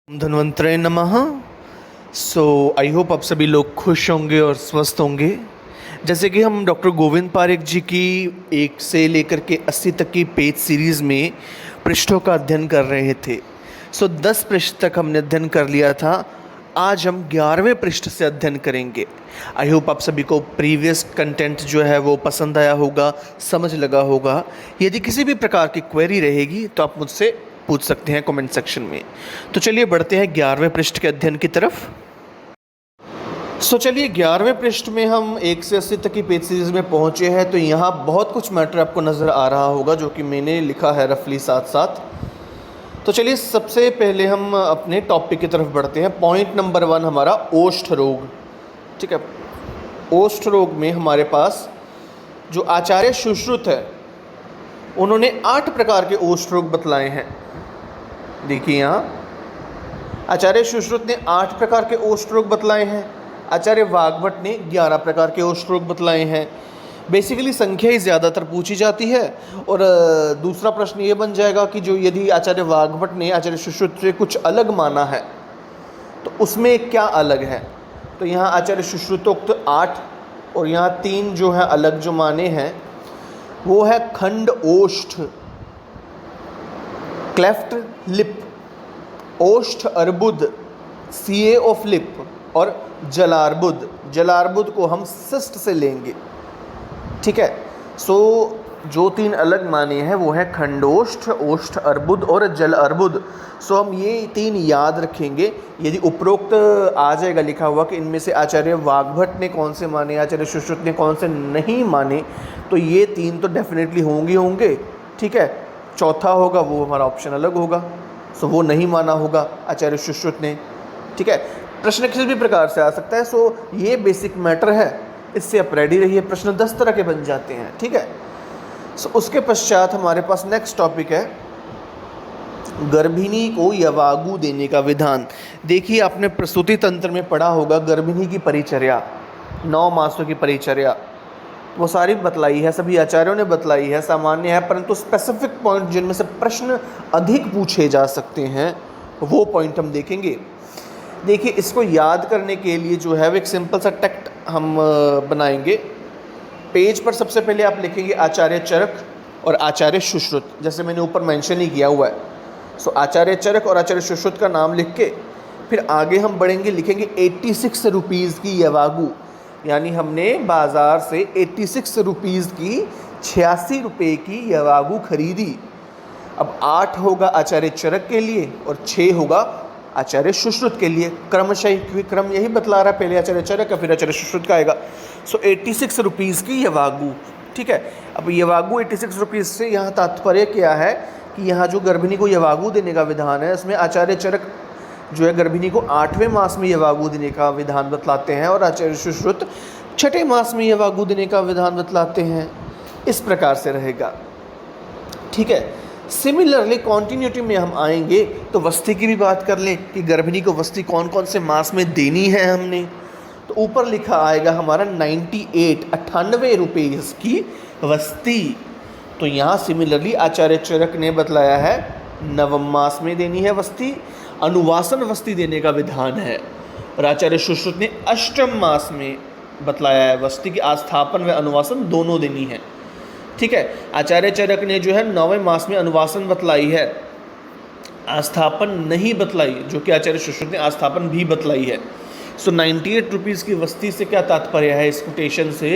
धन्वंतरे नमः। I hope आप सभी लोग खुश होंगे और स्वस्थ होंगे। जैसे कि हम डॉक्टर गोविंद पारेख जी की 1 से लेकर के 80 तक की पेज सीरीज़ में पृष्ठों का अध्ययन कर रहे थे। 10 पृष्ठ तक हमने अध्ययन कर लिया था। आज हम 11वें पृष्ठ से अध्ययन करेंगे। आई होप आप सभी को प्रीवियस कंटेंट जो है वो पसंद आया होगा, समझ लगा होगा। यदि किसी भी प्रकार की क्वेरी रहेगी तो आप मुझसे पूछ सकते हैं कमेंट सेक्शन में। तो चलिए बढ़ते हैं 11वें पृष्ठ के अध्ययन की तरफ। चलिए 11वें पृष्ठ में हम 1 से 80 तक की पेज सीरीज में पहुंचे हैं। तो यहाँ बहुत कुछ मैटर आपको नज़र आ रहा होगा जो कि मैंने लिखा है रफली साथ साथ। तो चलिए सबसे पहले हम अपने टॉपिक की तरफ बढ़ते हैं। पॉइंट नंबर 1 हमारा ओष्ठ रोग। ठीक है, ओष्ठ रोग में हमारे पास जो आचार्य सुश्रुत है उन्होंने 8 प्रकार के ओष्ठ रोग बतलाए हैं। देखिए यहाँ आचार्य सुश्रुत ने 8 प्रकार के ओष्ठ रोग बतलाए हैं। आचार्य वाग्भट ने 11 प्रकार के ओष्ठ रोग बतलाए हैं। बेसिकली संख्या ही ज़्यादातर पूछी जाती है। और दूसरा प्रश्न ये बन जाएगा कि जो यदि आचार्य वाग्भट ने आचार्य सुश्रुत से कुछ अलग माना है तो उसमें क्या अलग है। तो यहाँ आचार्य सुश्रुतोक्त 8 और यहाँ 3 जो है अलग जो माने हैं वो है खंड ओष्ठ, क्लेफ्ट लिप, ओष्ठ अर्बुद, सीए ऑफ लिप और जलार्बुद। जलार्बुद को हम सिस्ट से लेंगे। ठीक है, जो 3 अलग माने हैं वो है खंडोष्ठ, ओष्ठ अर्बुद और जल अर्बुद। हम ये 3 याद रखेंगे। यदि उपरोक्त आ जाएगा लिखा हुआ कि इनमें से आचार्य वाग्भट ने कौन से माने, आचार्य सुश्रुत ने कौन से नहीं माने, तो ये 3 तो डेफिनेटली होंगे। ठीक है, चौथा होगा वो हमारा ऑप्शन अलग होगा। वो नहीं माना होगा आचार्य सुश्रुत ने। ठीक है, प्रश्न किसी भी प्रकार से आ सकता है। ये बेसिक मैटर है, इससे आप रेडी रहिए। प्रश्न 10 तरह के बन जाते हैं। ठीक है, उसके पश्चात हमारे पास नेक्स्ट टॉपिक है गर्भिणी को यवागु देने का विधान। देखिए आपने प्रसूति तंत्र में पढ़ा होगा गर्भिणी की परिचर्या, 9 मासों की परिचर्या, वो सारी बतलाई है, सभी आचार्यों ने बतलाई है, सामान्य है। परंतु स्पेसिफिक पॉइंट जिनमें से प्रश्न अधिक पूछे जा सकते हैं वो पॉइंट हम देखेंगे। देखिए इसको याद करने के लिए जो है वो एक सिंपल सा टेक्स्ट हम बनाएंगे। पेज पर सबसे पहले आप लिखेंगे आचार्य चरक और आचार्य सुश्रुत, जैसे मैंने ऊपर मेंशन ही किया हुआ है। आचार्य चरक और आचार्य सुश्रुत का नाम लिख के फिर आगे हम बढ़ेंगे, लिखेंगे 86 रुपीज़ की यवागु, यानी हमने बाज़ार से 86 रुपीज़ की 86 रुपये की यवागु खरीदी। अब 8 होगा आचार्य चरक के लिए और 6 होगा आचार्य सुश्रुत के लिए, क्रमशः, क्योंकि क्रम यही बतला रहा है, पहले आचार्य चरक का फिर आचार्य सुश्रुत का आएगा। 86 रुपीज़ की यवागु। ठीक है, अब यवागु 86 रुपीज़ से यहाँ तात्पर्य क्या है कि यहाँ जो गर्भिणी को यवागु देने का विधान है उसमें आचार्य चरक जो है गर्भिणी को 8वें मास में यवागु देने का विधान बतलाते हैं और आचार्य सुश्रुत 6ठे मास में यवागु देने का विधान बतलाते हैं। इस प्रकार से रहेगा। ठीक है, सिमिलरली कॉन्टिन्यूटी में हम आएंगे तो वस्ती की भी बात कर लें कि गर्भिणी को वस्ती कौन कौन से मास में देनी है हमने। तो ऊपर लिखा आएगा हमारा 98 रुपीज़ की वस्ती। तो यहाँ सिमिलरली आचार्य चरक ने बतलाया है 9वें मास में देनी है वस्ती, अनुवासन वस्ती देने का विधान है। और आचार्य सुश्रुत ने 8वें मास में बतलाया है वस्ती की आस्थापन व अनुवासन दोनों देनी है। ठीक है, आचार्य चरक ने जो है 9वें मास में अनुवासन बतलाई है, आस्थापन नहीं बतलाई, जो कि आचार्य सुश्रुत ने आस्थापन भी बतलाई है। 98 रुपीज़ की वस्ती से क्या तात्पर्य है इस कोटेशन से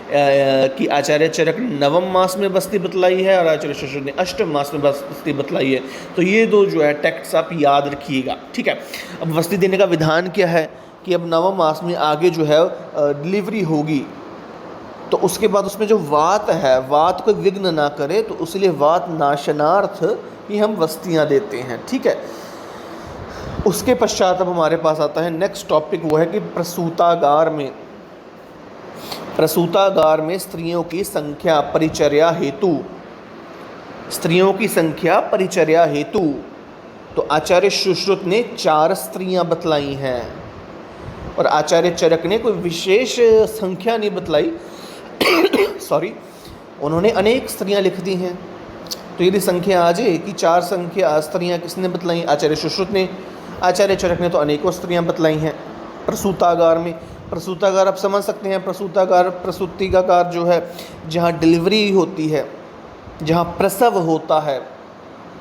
कि आचार्य चरक ने 9वें मास में वस्ती बतलाई है और आचार्य सुश्रुत ने 8वें मास में वस्ती बतलाई है। तो ये दो जो है टेक्स्ट आप याद रखिएगा। ठीक है, अब वस्ती देने का विधान क्या है कि अब 9वें मास में आगे जो है डिलीवरी होगी तो उसके बाद उसमें जो वात है, वात को विघ्न ना करे, तो उसलिए वात नाशनार्थ ही हम वस्तियाँ देते हैं। ठीक है, उसके पश्चात अब हमारे पास आता है नेक्स्ट टॉपिक, वो है कि प्रसूतागार में स्त्रियों की संख्या परिचर्या हेतु। तो आचार्य सुश्रुत ने 4 स्त्रियां बतलाई हैं और आचार्य चरक ने कोई विशेष संख्या नहीं बतलाई सॉरी, उन्होंने अनेक स्त्रियां लिख दी हैं। तो यदि संख्या आ जाए कि 4 स्त्रियां किसने बतलाई, आचार्य सुश्रुत ने, आचार्य चरक ने तो अनेकों स्त्रियां बतलाई हैं प्रसूतागार में। प्रसूतागार आप समझ सकते हैं, प्रसूतागार प्रसूतिकागार जो है जहाँ डिलीवरी होती है, जहाँ प्रसव होता है,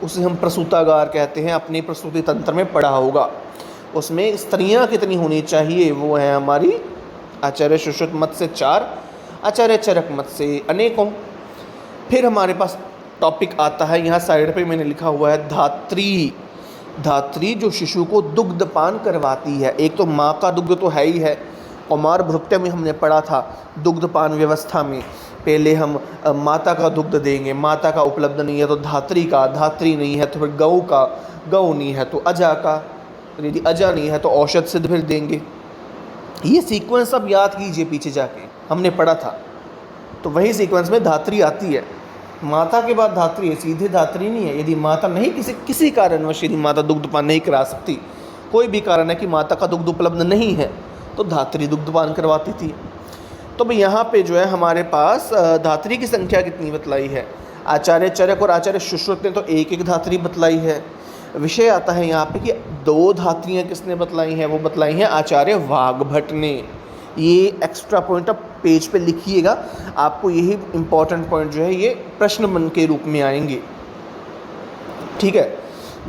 उसे हम प्रसूतागार कहते हैं। अपने प्रसूति तंत्र में पढ़ा होगा। उसमें स्त्रियां कितनी होनी चाहिए, वो है हमारी आचार्य सुश्रुत मत से 4, आचार्य चरक मत से अनेकों। फिर हमारे पास टॉपिक आता है, यहाँ साइड पे मैंने लिखा हुआ है धात्री। धात्री जो शिशु को दुग्धपान करवाती है। एक तो माँ का दुग्ध तो है ही है, कुमार भृत्य में हमने पढ़ा था दुग्धपान व्यवस्था में पहले हम माता का दुग्ध देंगे, माता का उपलब्ध नहीं है तो धात्री का, धात्री नहीं है तो फिर गऊ का, गऊ नहीं है तो अजा का, यदि अजा नहीं है तो औषध सिद्ध फिर देंगे। ये सीक्वेंस अब याद कीजिए, पीछे जाके हमने पढ़ा था, तो वही सीक्वेंस में धात्री आती है। माता के बाद धात्री है, सीधे धात्री नहीं है। यदि माता नहीं किसी कारणवश यदि माता दुग्धपान नहीं करा सकती, कोई भी कारण है कि माता का दुग्ध उपलब्ध नहीं है, तो धात्री दुग्धपान करवाती थी। तो भाई यहाँ पे जो है हमारे पास धात्री की संख्या कितनी बतलाई है। आचार्य चरक और आचार्य सुश्रुत ने तो एक एक धात्री बतलाई है। विषय आता है यहाँ पे कि 2 धात्रियाँ किसने बतलाई हैं, वो बतलाई हैं आचार्य वाग्भट ने। ये एक्स्ट्रा पॉइंट आप पेज पे लिखिएगा, आपको यही इम्पॉर्टेंट पॉइंट जो है ये प्रश्न मन के रूप में आएंगे। ठीक है,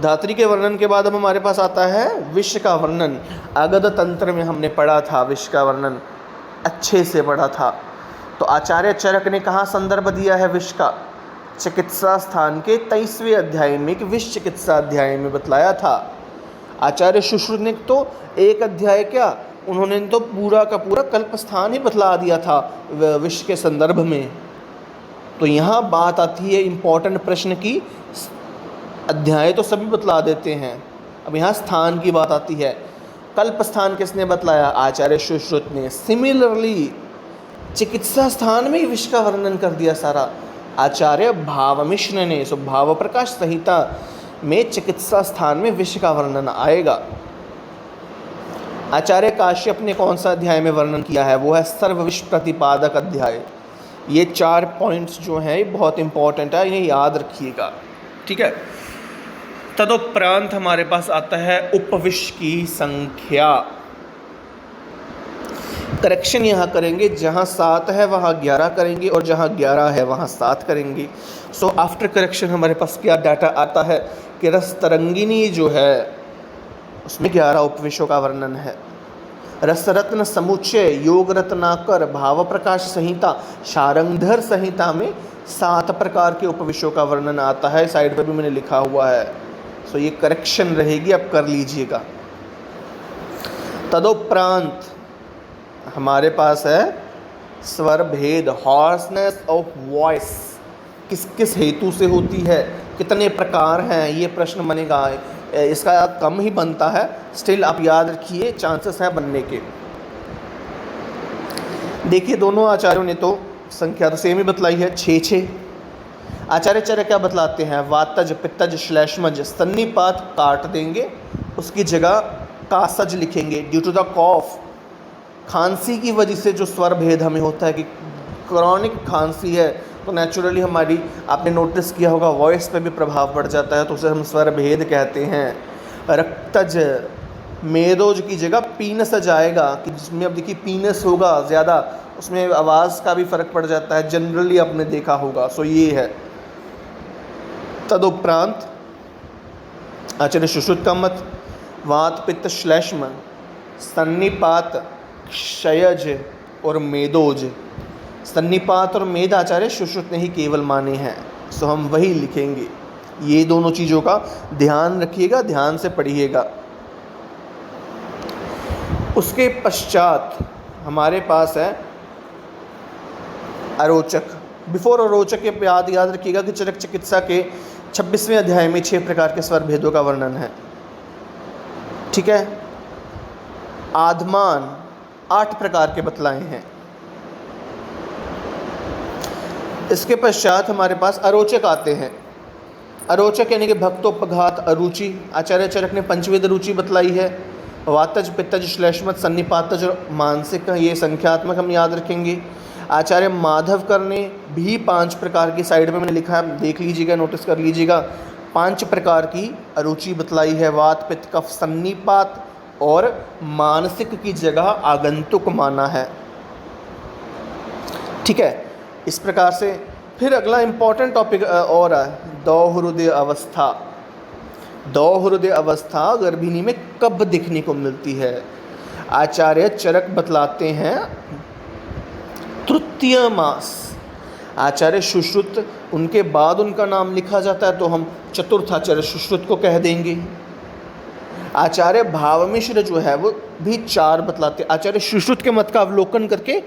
धात्री के वर्णन के बाद अब हमारे पास आता है विष का वर्णन। अगध तंत्र में हमने पढ़ा था विष का वर्णन, अच्छे से पढ़ा था। तो आचार्य चरक ने कहाँ संदर्भ दिया है विष का, चिकित्सा स्थान के 23वें अध्याय में, कि विष चिकित्सा अध्याय में बतलाया था। आचार्य सुश्रुत ने तो एक अध्याय क्या, उन्होंने तो पूरा का पूरा कल्प स्थान ही बतला दिया था विष के संदर्भ में। तो यहाँ बात आती है इम्पोर्टेंट प्रश्न की, अध्याय तो सभी बतला देते हैं, अब यहाँ स्थान की बात आती है। कल्प स्थान किसने बतलाया, आचार्य सुश्रुत ने। सिमिलरली चिकित्सा स्थान में ही विष का वर्णन कर दिया सारा, आचार्य भावमिश्र ने। सो भाव प्रकाश संहिता में चिकित्सा स्थान में विष का वर्णन आएगा। आचार्य काश्यप ने कौन सा अध्याय में वर्णन किया है, वो है सर्व विष प्रतिपादक अध्याय। ये 4 पॉइंट्स जो हैं बहुत इंपॉर्टेंट है, ये याद रखिएगा। ठीक है, तदुपरांत हमारे पास आता है उपविष की संख्या। करेक्शन यहाँ करेंगे, जहाँ 7 है वहाँ 11 करेंगे, और जहाँ 11 है वहाँ 7 करेंगे। सो आफ्टर करेक्शन हमारे पास क्या डाटा आता है कि रस तरंगिनी जो है उसमें 11 उपविशों का वर्णन है। रसरत्न समुच्चय, योग रत्नाकर, भाव प्रकाश संहिता, शारंगधर संहिता में 7 प्रकार के उपविशों का वर्णन आता है। साइड पर भी मैंने लिखा हुआ है, सो ये करेक्शन रहेगी, अब कर लीजिएगा। तदुपरांत हमारे पास है स्वर भेद, हॉर्सनेस ऑफ वॉइस, किस किस हेतु से होती है, कितने प्रकार हैं, ये प्रश्न बनेगा। इसका कम ही बनता है, स्टिल आप याद रखिए, चांसेस हैं बनने के। देखिए दोनों आचार्यों ने तो संख्या तो सेम ही बतलाई है, 6। आचार्य चरक क्या बतलाते हैं, वातज, पित्तज, श्लेष्मज, सन्निपात काट देंगे, उसकी जगह कासज लिखेंगे। ड्यू टू द कॉफ, खांसी की वजह से जो स्वर भेद हमें होता है कि क्रॉनिक खांसी है, तो नेचुरली हमारी, आपने नोटिस किया होगा, वॉइस पे भी प्रभाव पड़ जाता है, तो उसे हम स्वर भेद कहते हैं। रक्तज, मेदोज की जगह पीनस आएगा, कि जिसमें अब देखिए पीनस होगा ज़्यादा, उसमें आवाज़ का भी फ़र्क पड़ जाता है, जनरली आपने देखा होगा। सो ये है। तदुपरांत आचार्य सुश्रुत का मत, वात पित्त श्लेष्म, सन्निपात, क्षयज और मेदोज। सन्निपात और मेद आचार्य सुश्रुत ने ही केवल माने हैं, सो हम वही लिखेंगे। ये दोनों चीज़ों का ध्यान रखिएगा, ध्यान से पढ़िएगा। उसके पश्चात हमारे पास है अरोचक। बिफोर अरोचक के याद रखिएगा कि चरक चिकित्सा के 26वें अध्याय में 6 प्रकार के स्वर भेदों का वर्णन है। ठीक है, आधमान 8 प्रकार के बतलाए हैं। इसके पश्चात हमारे पास अरोचक आते हैं। अरोचक यानी कि भक्तोपघात, अरुचि। आचार्य चरक ने पंचविध रुचि बतलाई है। वातज, पित्तज, श्लेष्मज, सन्निपातज और मानसिक, ये संख्यात्मक हम याद रखेंगे। आचार्य माधवकर ने भी 5 प्रकार की, साइड में मैंने लिखा है, देख लीजिएगा, नोटिस कर लीजिएगा, 5 प्रकार की अरुचि बतलाई है, वात पित्त कफ सन्निपात, और मानसिक की जगह आगंतुक माना है। ठीक है, इस प्रकार से फिर अगला इम्पॉर्टेंट टॉपिक और है दोहृदय अवस्था। दोहृदय अवस्था गर्भिणी में कब दिखने को मिलती है? आचार्य चरक बतलाते हैं तृतीय मास। आचार्य सुश्रुत, उनके बाद उनका नाम लिखा जाता है तो हम चतुर्थ आचार्य सुश्रुत को कह देंगे। आचार्य भावमिश्र जो है वो भी 4 बतलाते। आचार्य सुश्रुत के मत का अवलोकन करके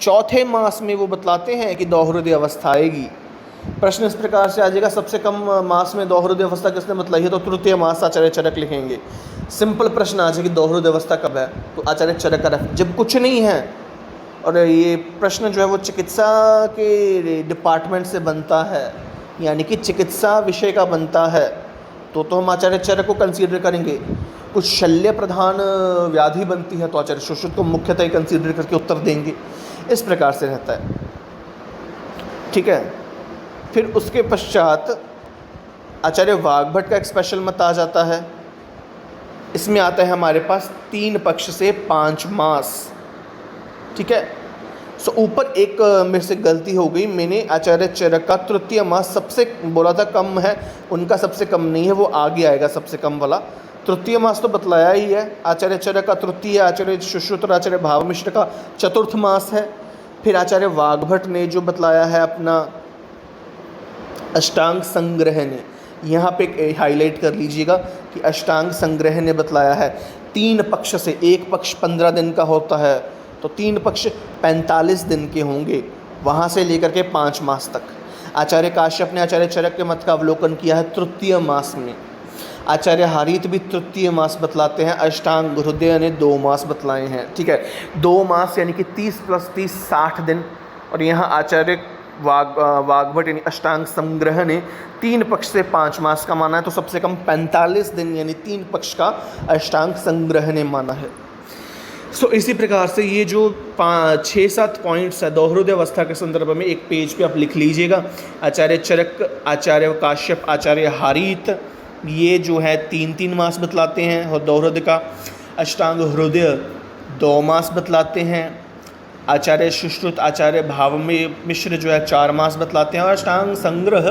चौथे मास में वो बतलाते हैं कि दोहृदय अवस्था आएगी। प्रश्न इस प्रकार से आ जाएगा, सबसे कम मास में दोहृदय अवस्था किसने बतलाई है? तो तृतीय मास आचार्य चरक लिखेंगे। सिंपल प्रश्न आ जाए कि दोहृदय अवस्था कब है, तो आचार्य चरक का जब कुछ नहीं है। और ये प्रश्न जो है वो चिकित्सा के डिपार्टमेंट से बनता है, यानी कि चिकित्सा विषय का बनता है, तो हम आचार्य चरक को कंसीडर करेंगे। कुछ शल्य प्रधान व्याधि बनती है तो आचार्य सुश्रुत को मुख्यतः कंसीडर करके उत्तर देंगे। इस प्रकार से रहता है। ठीक है, फिर उसके पश्चात आचार्य वाग्भट का एक स्पेशल मत आ जाता है। इसमें आता है हमारे पास 3 पक्ष से 5 मास। ठीक है, सो ऊपर एक मेरे से गलती हो गई, मैंने आचार्य चरक का तृतीय मास सबसे बोला था कम है, उनका सबसे कम नहीं है, वो आगे आएगा सबसे कम वाला। तृतीय मास तो बतलाया ही है, आचार्य चरक का तृतीय, आचार्य सुश्रुत और आचार्य भावमिश्र का चतुर्थ मास है। फिर आचार्य वाग्भट ने जो बतलाया है अपना अष्टांग संग्रह ने, यहाँ पे हाईलाइट कर लीजिएगा कि अष्टांग संग्रह ने बतलाया है 3 पक्ष से, एक पक्ष 15 दिन का होता है तो 3 पक्ष 45 दिन के होंगे, वहाँ से लेकर के 5 मास तक। आचार्य काश्यप ने आचार्य चरक के मत का अवलोकन किया है तृतीय मास में। आचार्य हारीत भी तृतीय मास बतलाते हैं। अष्टांग हृदय ने 2 मास बतलाए हैं। ठीक है, 2 मास यानी कि 30 + 30 60 दिन। और यहाँ आचार्य वाग्भट यानी अष्टांग संग्रह ने 3 पक्ष से 5 मास का माना है, तो सबसे कम 45 दिन यानी 3 पक्ष का अष्टांग संग्रह ने माना है। सो इसी प्रकार से ये जो 6-7 पॉइंट्स है दोहृदय अवस्था के संदर्भ में एक पेज पे आप लिख लीजिएगा। आचार्य चरक, आचार्य काश्यप, आचार्य हारीत, ये जो है 3-3 मास बतलाते हैं और दोहृदय का। अष्टांग हृदय 2 मास बतलाते हैं। आचार्य सुश्रुत, आचार्य भावमिश्र जो है 4 मास बतलाते हैं। और अष्टांग संग्रह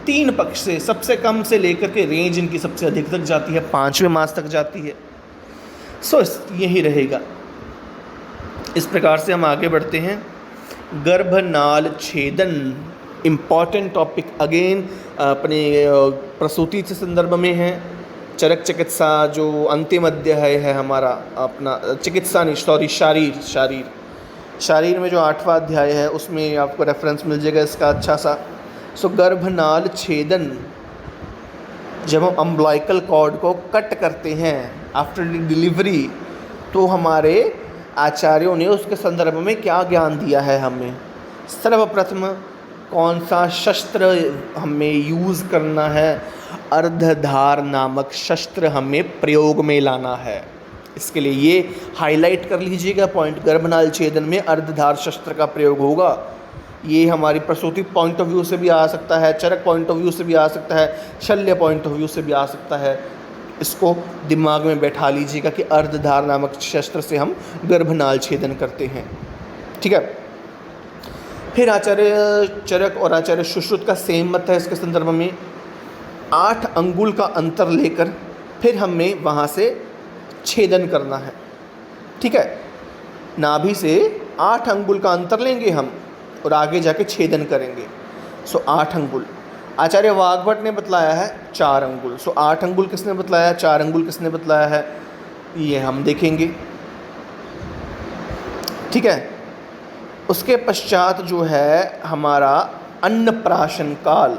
3 पक्ष से सबसे कम से लेकर के रेंज इनकी सबसे अधिक तक जाती है, 5वें मास तक जाती है। सो यही रहेगा। इस प्रकार से हम आगे बढ़ते हैं। गर्भनाल छेदन, इम्पॉर्टेंट टॉपिक अगेन अपने प्रसूति से संदर्भ में है। चरक चिकित्सा जो अंतिम अध्याय है हमारा, अपना चिकित्सा नहीं सॉरी शारीर में जो 8वां अध्याय है उसमें आपको रेफरेंस मिल जाएगा इसका अच्छा सा। सो गर्भनाल छेदन, जब हम अम्ब्लाइकल कॉर्ड को कट करते हैं आफ्टर डिलीवरी, तो हमारे आचार्यों ने उसके संदर्भ में क्या ज्ञान दिया है हमें। सर्वप्रथम कौन सा शस्त्र हमें यूज़ करना है? अर्धधार नामक शस्त्र हमें प्रयोग में लाना है। इसके लिए ये हाईलाइट कर लीजिएगा पॉइंट, गर्भनाल छेदन में अर्धधार शस्त्र का प्रयोग होगा। ये हमारी प्रसूति पॉइंट ऑफ व्यू से भी आ सकता है, चरक पॉइंट ऑफ व्यू से भी आ सकता है, शल्य पॉइंट ऑफ व्यू से भी आ सकता है। इसको दिमाग में बैठा लीजिएगा कि अर्धधार नामक शस्त्र से हम गर्भनाल छेदन करते हैं। ठीक है, फिर आचार्य चरक और आचार्य सुश्रुत का सेम मत है इसके संदर्भ में। 8 अंगुल का अंतर लेकर फिर हमें वहाँ से छेदन करना है। ठीक है, नाभि से 8 अंगुल का अंतर लेंगे हम और आगे जाके छेदन करेंगे। सो 8 अंगुल। आचार्य वाग्भट ने बतलाया है 4 अंगुल। सो 8 अंगुल किसने बतलाया है, 4 अंगुल किसने बतलाया है, ये हम देखेंगे। ठीक है, उसके पश्चात जो है हमारा अन्नप्राशन काल।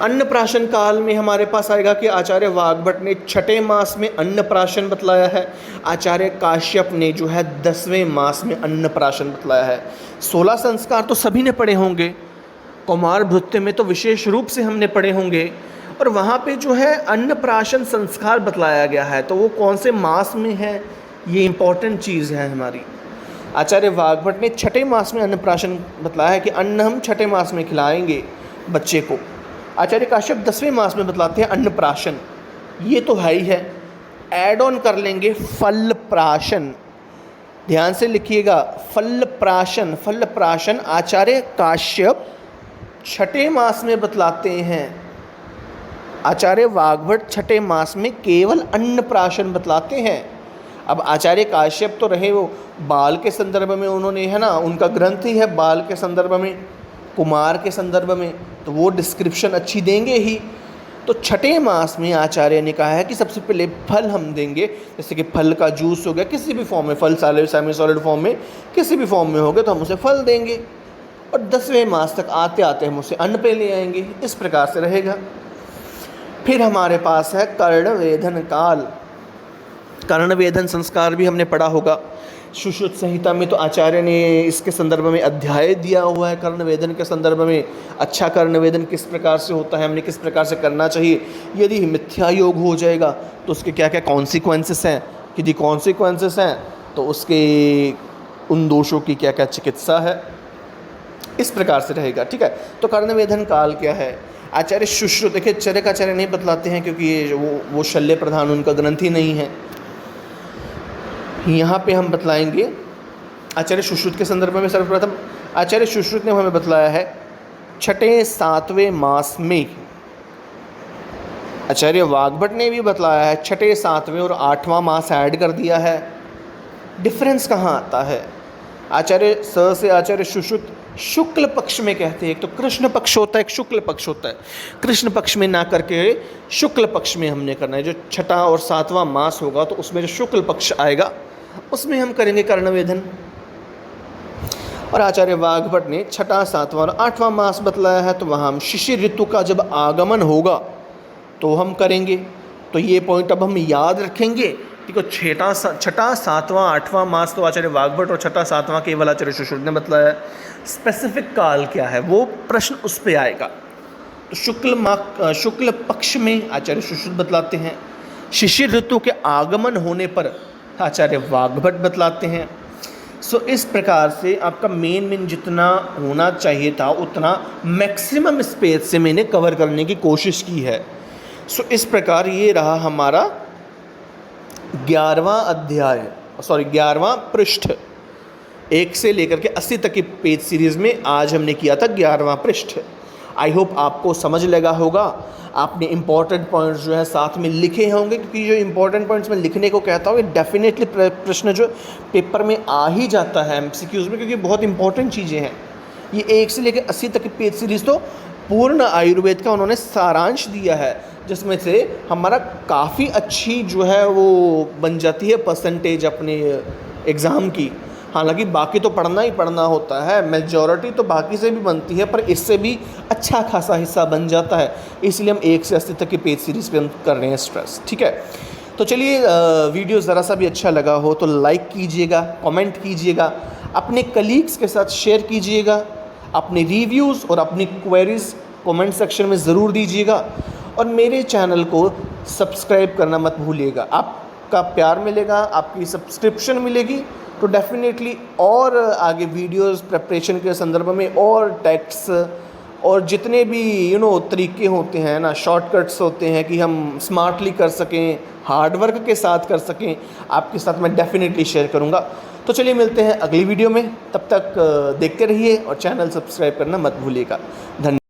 अन्नप्राशन काल में हमारे पास आएगा कि आचार्य वाग्भट ने 6ठे मास में अन्नप्राशन बतलाया है। आचार्य काश्यप ने जो है 10वें मास में अन्नप्राशन बतलाया है। 16 संस्कार तो सभी ने पढ़े होंगे, कुमार भृत्य में तो विशेष रूप से हमने पढ़े होंगे, और वहाँ पे जो है अन्नप्राशन संस्कार बतलाया गया है, तो वो कौन से मास में है, ये इम्पॉर्टेंट चीज़ है हमारी। आचार्य वाग्भट ने 6ठे मास में अन्नप्राशन बतलाया है कि अन्न हम 6ठे मास में खिलाएंगे बच्चे को। आचार्य काश्यप 10वें मास में बतलाते हैं अन्नप्राशन, ये तो है ही है, ऐड ऑन कर लेंगे फल प्राशन। ध्यान से लिखिएगा, फल प्राशन। फल प्राशन आचार्य काश्यप 6ठे मास में बतलाते हैं। आचार्य वाग्भट 6ठे मास में केवल अन्नप्राशन बतलाते हैं। अब आचार्य काश्यप तो रहे वो बाल के संदर्भ में, उन्होंने है ना, उनका ग्रंथ ही है बाल के संदर्भ में, कुमार के संदर्भ में, तो वो डिस्क्रिप्शन अच्छी देंगे ही। तो 6ठे मास में आचार्य ने कहा है कि सबसे पहले फल हम देंगे, जैसे कि फल का जूस हो गया, किसी भी फॉर्म में, फल सॉलिड सेमी सॉलिड फॉर्म में, किसी भी फॉर्म में हो गए तो हम उसे फल देंगे, और 10वें मास तक आते आते हम उसे अन्न पे ले आएंगे। इस प्रकार से रहेगा। फिर हमारे पास है कर्णवेधन काल। कर्णवेधन संस्कार भी हमने पढ़ा होगा, सुश्रुत संहिता में तो आचार्य ने इसके संदर्भ में अध्याय दिया हुआ है कर्णवेधन के संदर्भ में। अच्छा कर्णवेधन किस प्रकार से होता है, हमने किस प्रकार से करना चाहिए, यदि मिथ्या योग हो जाएगा तो उसके क्या क्या कॉन्सिक्वेंसेस हैं, यदि कॉन्सिक्वेंसेस हैं तो उसके उन दोषों की क्या क्या चिकित्सा है, इस प्रकार से रहेगा। ठीक है, तो कर्णवेधन काल क्या है, आचार्य सुश्रुत, देखिए चरकाचार्य नहीं बतलाते हैं क्योंकि ये वो शल्य प्रधान उनका ग्रंथ ही नहीं है। यहाँ पे हम बतलाएंगे आचार्य सुश्रुत के संदर्भ में। सर्वप्रथम आचार्य सुश्रुत ने हमें बतलाया है 6ठे 7वें मास में। आचार्य वाग्भट ने भी बतलाया है 6ठे 7वें और 8वां मास ऐड कर दिया है। डिफरेंस कहाँ आता है, आचार्य स से आचार्य सुश्रुत शुक्ल पक्ष में कहते हैं, एक तो कृष्ण पक्ष होता है, एक शुक्ल पक्ष होता है। कृष्ण पक्ष में ना करके शुक्ल पक्ष में हमने करना है। जो 6ठा और 7वां मास होगा तो उसमें जो शुक्ल पक्ष आएगा उसमें हम करेंगे कर्णवेधन। और आचार्य वाग्भट ने 6ठा 7वां और 8वां मास बतलाया है, तो वहाँ हम शिशिर ऋतु का जब आगमन होगा तो हम करेंगे। तो ये पॉइंट अब हम याद रखेंगे कि 6ठा 7वां 8वां मास तो आचार्य वाग्भट और 6ठा 7वां केवल आचार्य सुश्रुत ने बतलाया। स्पेसिफिक काल क्या है वो प्रश्न उस पर आएगा। तो शुक्ल पक्ष में आचार्य सुश्रुत बतलाते हैं, शिशिर ऋतु के आगमन होने पर आचार्य वाग्भट बतलाते हैं। सो इस प्रकार से आपका मेन जितना होना चाहिए था उतना मैक्सिमम स्पेस से मैंने कवर करने की कोशिश की है। सो इस प्रकार ये रहा हमारा 11वां पृष्ठ, 1 से लेकर के 80 तक की पेज सीरीज़ में आज हमने किया था 11वां पृष्ठ। आई होप आपको समझ लगा होगा। आपने इंपॉर्टेंट पॉइंट्स जो है साथ में लिखे होंगे, क्योंकि जो इंपॉर्टेंट पॉइंट्स मैं लिखने को कहता हूँ ये डेफिनेटली प्रश्न जो पेपर में आ ही जाता है एमसीक्यूज़ में, क्योंकि बहुत इंपॉर्टेंट चीज़ें हैं। ये 1 से लेकर 80 तक की पेज सीरीज़ तो पूर्ण आयुर्वेद का उन्होंने सारांश दिया है, जिसमें से हमारा काफ़ी अच्छी जो है वो बन जाती है परसेंटेज अपने एग्ज़ाम की। हालांकि बाकी तो पढ़ना ही पढ़ना होता है, मेजॉरिटी तो बाकी से भी बनती है, पर इससे भी अच्छा खासा हिस्सा बन जाता है। इसलिए हम 1 से 80 तक की पेज सीरीज़ पे हम कर रहे हैं स्ट्रेस। ठीक है, तो चलिए वीडियो ज़रा सा भी अच्छा लगा हो तो लाइक कीजिएगा, कमेंट कीजिएगा, अपने कलीग्स के साथ शेयर कीजिएगा, अपने रिव्यूज़ और अपनी क्वेरीज़ कमेंट सेक्शन में ज़रूर दीजिएगा, और मेरे चैनल को सब्सक्राइब करना मत भूलिएगा। आपका प्यार मिलेगा, आपकी सब्सक्रिप्शन मिलेगी तो डेफिनेटली और आगे वीडियोस प्रिपरेशन के संदर्भ में और टेक्स्ट और जितने भी तरीके होते हैं ना, शॉर्टकट्स होते हैं कि हम स्मार्टली कर सकें, हार्डवर्क के साथ कर सकें, आपके साथ मैं डेफिनेटली शेयर करूँगा। तो चलिए मिलते हैं अगली वीडियो में, तब तक देखते रहिए और चैनल सब्सक्राइब करना मत भूलिएगा। धन्यवाद।